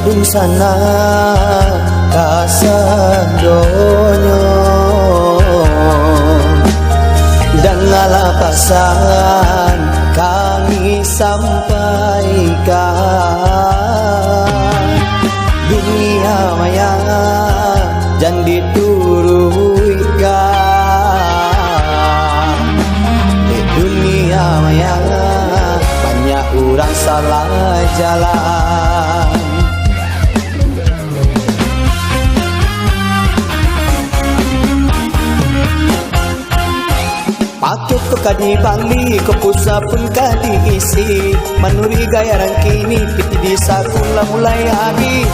dun sana kasadonyo dan ngalapasan kami sampaikan. Dunia maya jangan dituruikan. Di dunia maya banyak orang salah jalan. Paket ko kadi bali, ko pusa pun kadi isi. Manuri gaya rang kini, piti di sakula mulai abi.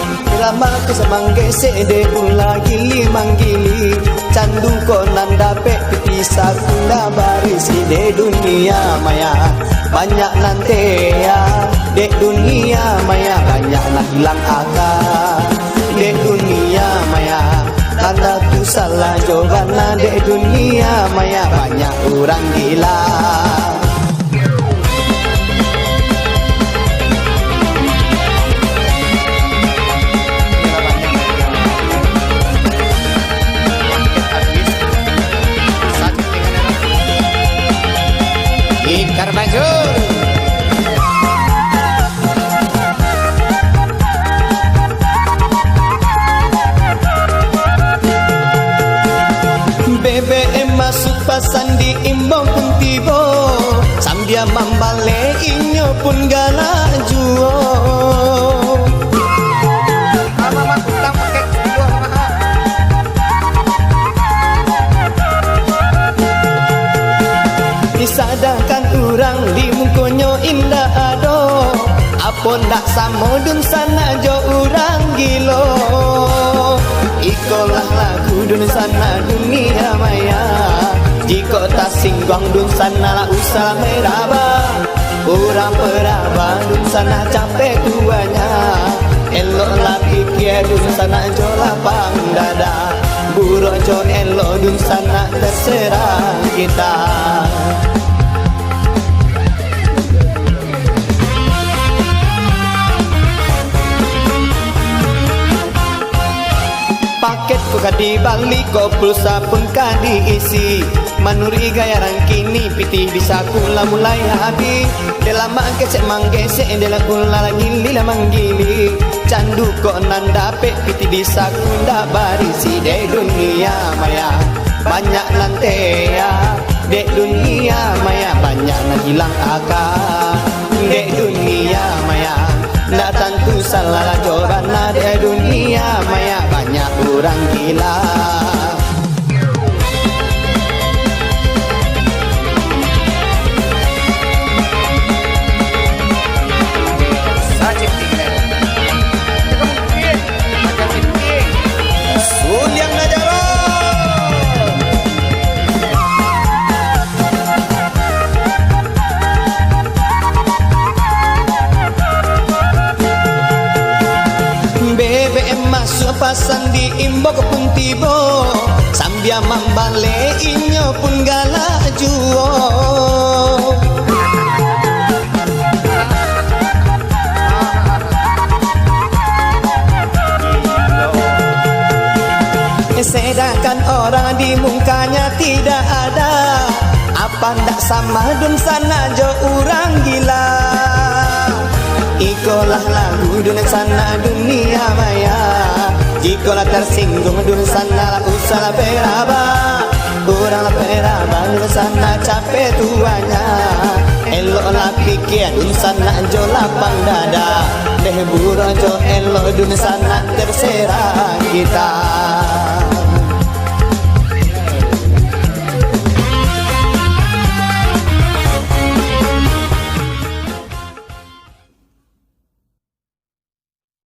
Lama ko sa manggese, de pula gili manggili. Candu ko nandape, piti sakula barisi. De dunia maya, banyak nanti ya. De dunia maya, banyak nak hilang akal. De dunia maya, tanda tu salah jogana. De dunia maya, banyak orang gila. Ikar Banjur BBM masuk pasan di imbong pun tibo. Sambil mambale inyo pun galak juo. Mama kutang pakai juo mahal. Disadangkan orang di mukonyo indah ado. Apa ndak samo dun sana jo orang gilo. Ikolah lagu dun sana dunia maya. Jika tak singgong dun sana lah usah meraba. Orang peraba dun sana capek tuanya. Elok lah pikir dun sana jo lapang dada. Buruk jo elok dun sana terserah kita. Paket ko kadi balik, ko pulsa pun kadi isi. Manuri gaya rang kini, piti bisa kula mulai habis. Dalam gesek manggesek, dalam kula gili lah manggili. Candu ko nandape, piti bisa kula barisi. De dunia maya, banyak nanti ya. De dunia maya, banyak nak hilang akal. De dunia maya, ndak tentu salah jogana. De dunia maya, banyak orang gila. Suliang Najaro BBM masuk pasan di imbok pun tibo. Sambil mambale inyo pun galak juo. Sedangkan orang di mukanya tidak ada. Apa ndak sama dun sana jo orang gila. Ikolah lagu dun sana dunia maya. Jikalau tersinggung dun sana lah usah beraba. Orang beraba dun sana capek tuanya. Elok lah pikir dun sana jo lapang dada. Deh buruk jo elok dun sana terserah kita.